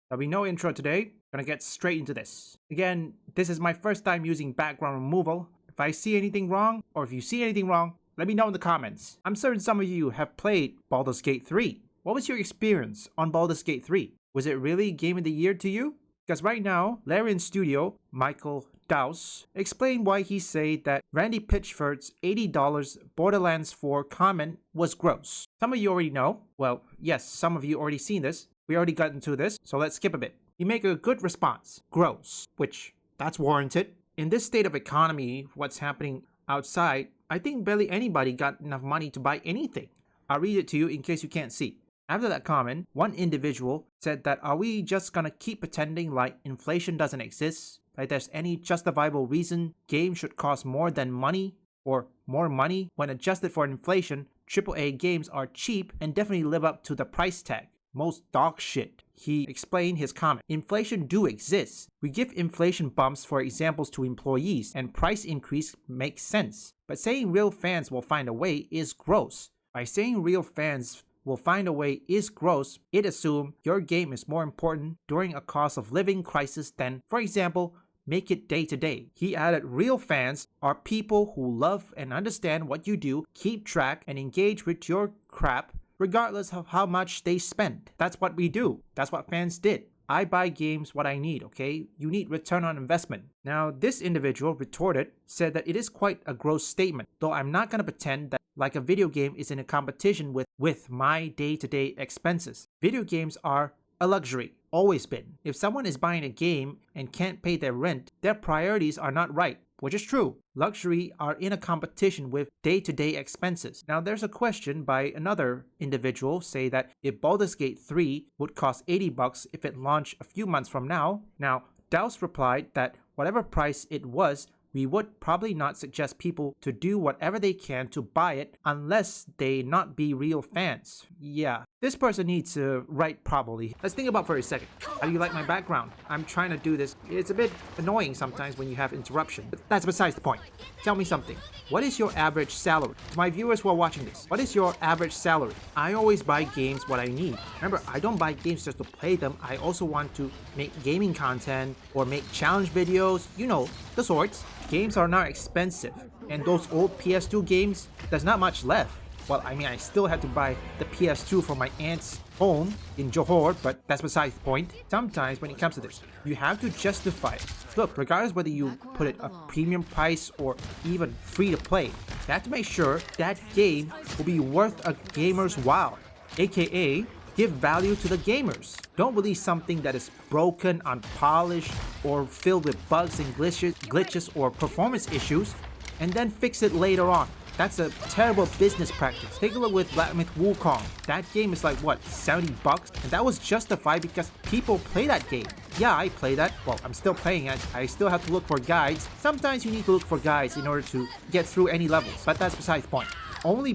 There'll be no intro today. Gonna get straight into this. Again, this is my first time using background removal. If I see anything wrong, or if you see anything wrong, let me know in the comments. I'm certain some of you have played Baldur's Gate 3. What was your experience on Baldur's Gate 3? Was it really Game of the Year to you? Because right now, Larian Studio, Michael Dowse, explained why he said that Randy Pitchford's $80 Borderlands 4 comment was gross. Some of you already know. Well, yes, some of you already seen this. We already got into this, so let's skip a bit. You make a good response, gross, which that's warranted. In this state of economy, what's happening outside, I think barely anybody got enough money to buy anything. I'll read it to you in case you can't see. After that comment, one individual said that are we just gonna keep pretending like inflation doesn't exist? Like there's any justifiable reason games should cost more than money or more money when adjusted for inflation? AAA games are cheap and definitely live up to the price tag. Most dog shit. He explained his comment. Inflation do exist. We give inflation bumps for examples to employees and price increase makes sense. But saying real fans will find a way is gross. By saying real fans will find a way is gross, it assumes your game is more important during a cost of living crisis than, for example, make it day to day. He added real fans are people who love and understand what you do, keep track and engage with your crap regardless of how much they spend. That's what we do. That's what fans did. I buy games what I need, okay? You need return on investment. Now, this individual retorted, said that it is quite a gross statement, though I'm not gonna pretend that like a video game is in a competition with my day-to-day expenses. Video games are a luxury, always been. If someone is buying a game and can't pay their rent, their priorities are not right, which is true. Luxury are in a competition with day-to-day expenses. Now there's a question by another individual say that if Baldur's Gate 3 would cost $80 if it launched a few months from now. Now, Dowse replied that whatever price it was, we would probably not suggest people to do whatever they can to buy it unless they not be real fans. Yeah, this person needs to write properly. Let's think about for a second. How do you like my background? I'm trying to do this. It's a bit annoying sometimes when you have interruption. But that's besides the point. Tell me something. What is your average salary? To my viewers who are watching this, what is your average salary? I always buy games what I need. Remember, I don't buy games just to play them. I also want to make gaming content or make challenge videos. You know, the sorts. Games are not expensive, and those old PS2 games, there's not much left. Well, I mean, I still have to buy the PS2 for my aunt's home in Johor, but that's besides the point. Sometimes when it comes to this, you have to justify it. Look, regardless whether you put it a premium price or even free to play, you have to make sure that game will be worth a gamer's while, aka give value to the gamers. Don't release something that is broken, unpolished, or filled with bugs and glitches or performance issues, and then fix it later on. That's a terrible business practice. Take a look with Black Myth Wukong. That game is like, what, $70? And that was justified because people play that game. Yeah, I play that. Well, I'm still playing it. I still have to look for guides. Sometimes you need to look for guides in order to get through any levels, but that's besides the point. I only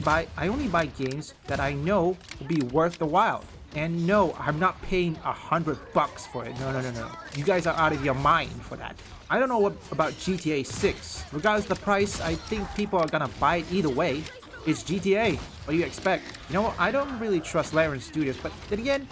buy games that I know will be worth the while. And no, I'm not paying $100 for it. No. You guys are out of your mind for that. I don't know what about GTA 6. Regardless of the price, I think people are gonna buy it either way. It's GTA. What do you expect? You know what? I don't really trust Larian Studios, but then again,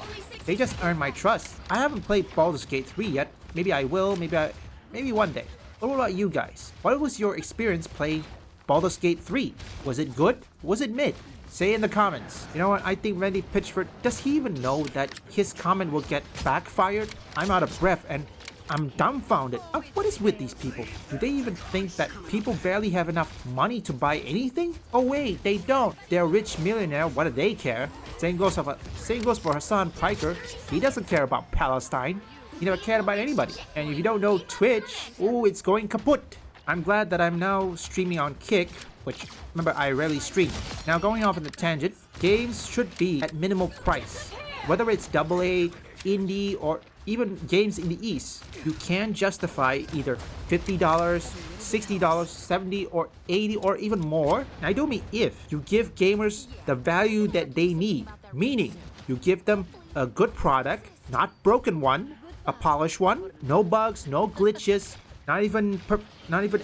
they just earned my trust. I haven't played Baldur's Gate 3 yet. Maybe I will. Maybe one day. But what about you guys? What was your experience playing Baldur's Gate 3? Was it good? Was it mid? Say in the comments. You know what? I think Randy Pitchford, does he even know that his comment will get backfired? I'm out of breath and I'm dumbfounded. What is with these people? Do they even think that people barely have enough money to buy anything? Oh wait, they don't. They're a rich millionaire. What do they care? Same goes for Hassan Piker. He doesn't care about Palestine. He never cared about anybody. And if you don't know Twitch, oh, it's going kaput. I'm glad that I'm now streaming on Kick, which, remember, I rarely stream. Now, going off on the tangent, games should be at minimal price. Whether it's AA, indie, or even games in the East, you can justify either $50, $60, $70, or $80, or even more. And I don't mean if. You give gamers the value that they need, meaning you give them a good product, not broken one, a polished one, no bugs, no glitches, not even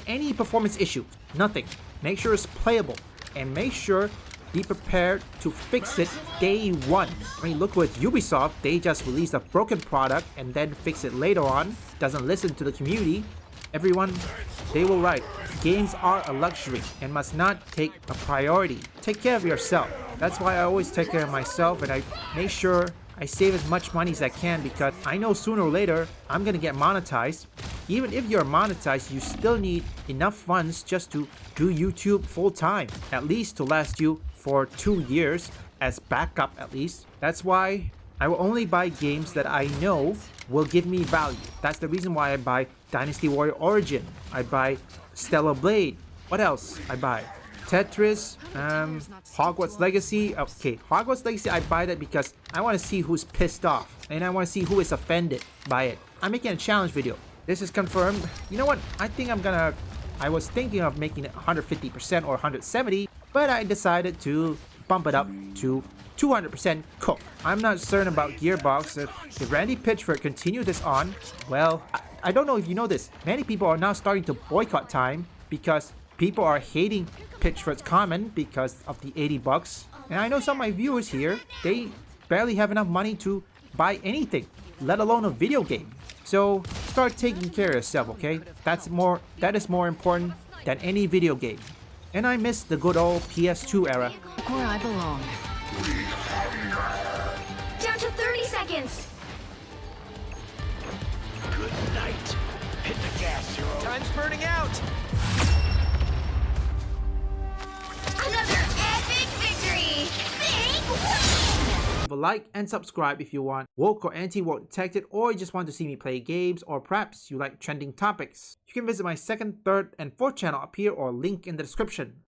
any performance issue, nothing. Make sure it's playable, and make sure be prepared to fix it day one. I mean, look with Ubisoft, they just released a broken product and then fix it later on. Doesn't listen to the community. Everyone, they will write, games are a luxury and must not take a priority. Take care of yourself. That's why I always take care of myself, and I make sure I save as much money as I can, because I know sooner or later I'm gonna get monetized. Even if you're monetized, you still need enough funds just to do YouTube full time, at least to last you for 2 years as backup at least. That's why I will only buy games that I know will give me value. That's the reason why I buy Dynasty Warrior Origin. I buy Stellar Blade. What else I buy? Tetris, Hogwarts Legacy. Okay, Hogwarts Legacy, I buy that because I want to see who's pissed off and I want to see who is offended by it. I'm making a challenge video. This is confirmed. You know what? I think I was thinking of making it 150% or 170, but I decided to bump it up to 200% cook. I'm not certain about Gearbox. If Randy Pitchford continue this on, well, I don't know if you know this. Many people are now starting to boycott time because people are hating Pitchford's comment because of the $80. And I know some of my viewers here, they barely have enough money to buy anything, let alone a video game. So start taking care of yourself, okay? That is more important than any video game. And I miss the good old PS2 era. Where I belong. Down to 30 seconds. Good night. Hit the gas, hero. Time's burning out. Another epic victory. Big win. Leave a like and subscribe if you want woke or anti-woke detected, or you just want to see me play games, or perhaps you like trending topics. You can visit my second, third, and fourth channel up here or link in the description.